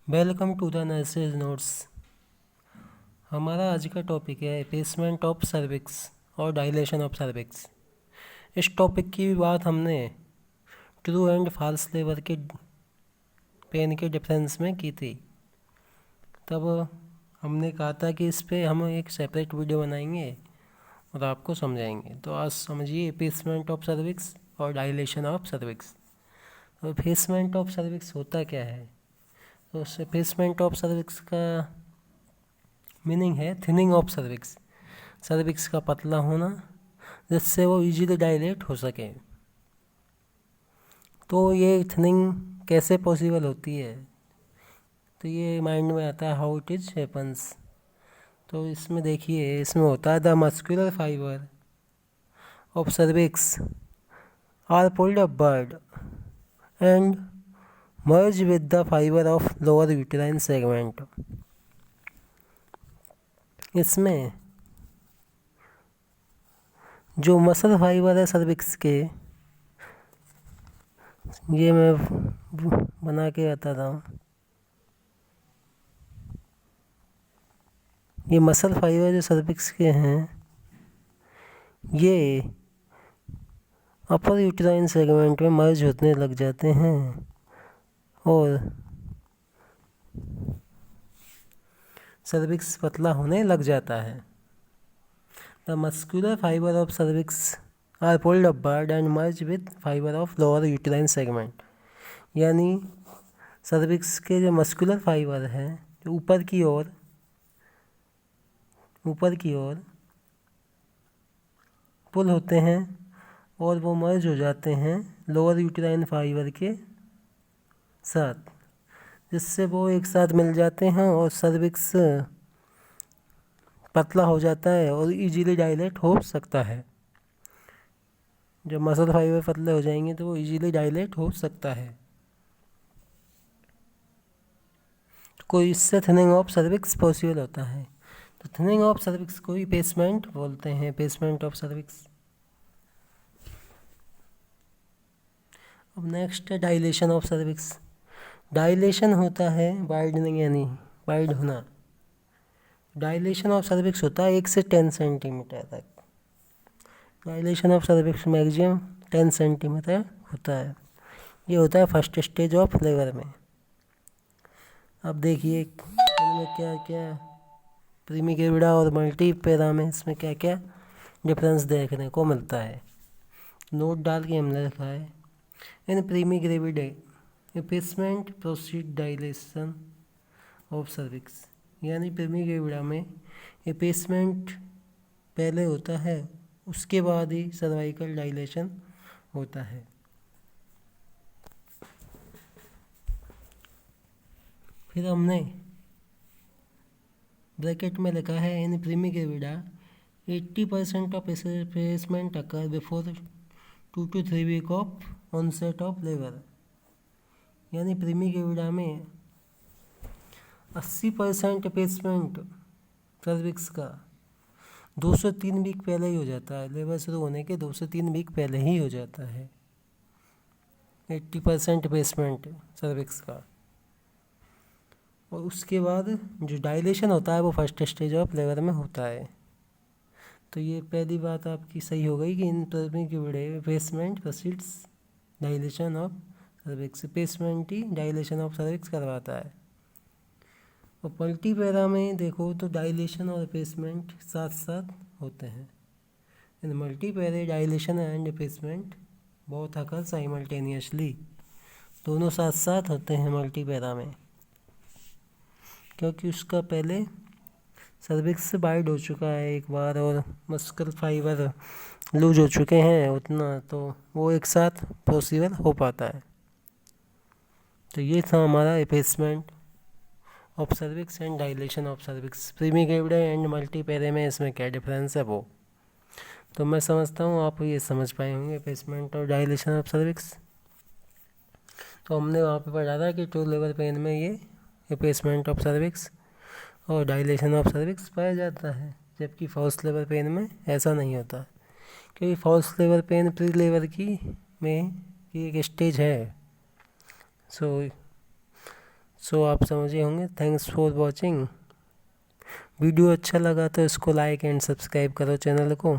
Welcome to the nurses notes. हमारा आज का टॉपिक है एपेसमेंट ऑफ सर्विक्स और डायलेशन ऑफ सर्विक्स। इस टॉपिक की भी बात हमने ट्रू एंड फॉल्स लेबर के पेन के डिफरेंस में की थी। तब हमने कहा था कि इस पे हम एक सेपरेट वीडियो बनाएंगे और आपको समझाएंगे। तो आज समझिए एपेसमेंट ऑफ सर्विक्स और डायलेशन ऑफ सर्विक्स। तो एपेसमेंट ऑफ सर्विक्स होता क्या है? तो एपेसमेंट ऑफ सर्विक्स का मीनिंग है थिनिंग ऑफ सर्विक्स, सर्विक्स का पतला होना जिससे वो इजीली डायलेट हो सके। तो ये थिनिंग कैसे पॉसिबल होती है? तो ये माइंड में आता है हाउ इट इज हैपन्स। तो इसमें देखिए, इसमें होता है the muscular fibre of cervix are pulled upward and merge with the fiber of lower uterine segment। इसमें जो मसल फाइबर है सर्विक्स के, ये मैं बना के बताता हूँ। ये मसल फाइबर जो सर्विक्स के हैं ये अपर यूटेराइन सेगमेंट में मर्ज होने लग जाते हैं और सर्विक्स पतला होने लग जाता है। The muscular fibre of cervix are pulled upward and merge with fibre of lower uterine segment. यानी सर्विक्स के जो मस्कुलर फाइबर हैं जो ऊपर की ओर पुल होते हैं और वो मर्ज हो जाते हैं लोअर यूटेराइन फाइबर के साथ, जिससे वो एक साथ मिल जाते हैं और सर्विक्स पतला हो जाता है और इजीली डायलेट हो सकता है। जब मसल फाइबर पतले हो जाएंगे तो वो इजीली डायलेट हो सकता है। कोई इससे थिनिंग ऑफ सर्विक्स पॉसिबल होता है। तो थिनिंग ऑफ सर्विक्स को ही पेसमेंट बोलते हैं, पेसमेंट ऑफ सर्विक्स। अब नेक्स्ट है डायलेशन ऑफ सर्विक्स। डायलेशन होता है वाइडनिंग, यानी वाइड होना। डायलेशन ऑफ सर्विक्स होता है 1 से 10 सेंटीमीटर तक। Dilation of cervix maximum 10 centimetre होता है। ये होता है फर्स्ट स्टेज ऑफ लेबर में। अब देखिए इनमें क्या क्या प्रीमिग्रेविडा और मल्टी पैरा में इसमें क्या क्या डिफरेंस देखने को मिलता है। नोट डाल के हमने लिखा है in primigravida एपेसमेंट proceed dilation of cervix. यानी प्रीमिग्रेविडा में एपेसमेंट पहले होता है, उसके बाद ही सर्वाइकल डायलेशन होता है। फिर हमने ब्रैकेट में लिखा है in primigravida 80% of effacement occur before 2 to 3 week of onset of labour. यानी प्रीमिग्रेविडा में 80% एपेसमेंट सर्विक्स का 2 से 3 वीक पहले ही हो जाता है। लेबर शुरू होने के 2 से 3 वीक पहले ही हो जाता है 80% एपेसमेंट सर्विक्स का। और उसके बाद जो डायलेशन होता है वो फर्स्ट स्टेज ऑफ लेबर में होता है। तो ये पहली बात आपकी सही हो गई कि in primigravida effacement proceeds dilation of cervix. Effacement ही डायलेशन ऑफ सर्विक्स करवाता है। और मल्टी पैरा में देखो तो डायलेशन और एपेसमेंट साथ साथ होते हैं। In multipara dilation and effacement both occur simultaneously, दोनों साथ साथ होते हैं मल्टी पैरा में, क्योंकि उसका पहले सर्विक्स से वाइड हो चुका है एक बार और मस्कुलर फाइबर लूज हो चुके हैं उतना, तो वो एक साथ पॉसिबल हो पाता है। तो ये था हमारा effacement of cervix and dilation of cervix. Primigravida and multipara में इसमें क्या डिफरेंस है वो तो मैं समझता हूँ आप ये समझ पाए होंगे, एपेसमेंट और डायलेशन ऑफ सर्विक्स। तो हमने वहाँ पे पढ़ा था कि ट्रू लेबर पेन में ये एपेसमेंट ऑफ सर्विक्स और डायलेशन ऑफ सर्विक्स पाया जाता है, जबकि फॉल्स लेबर पेन में ऐसा नहीं होता। क्योंकि false labour pain pre labour की में एक स्टेज है। सो आप समझे होंगे। Thanks for watching. वीडियो अच्छा लगा तो इसको लाइक एंड सब्सक्राइब करो चैनल को।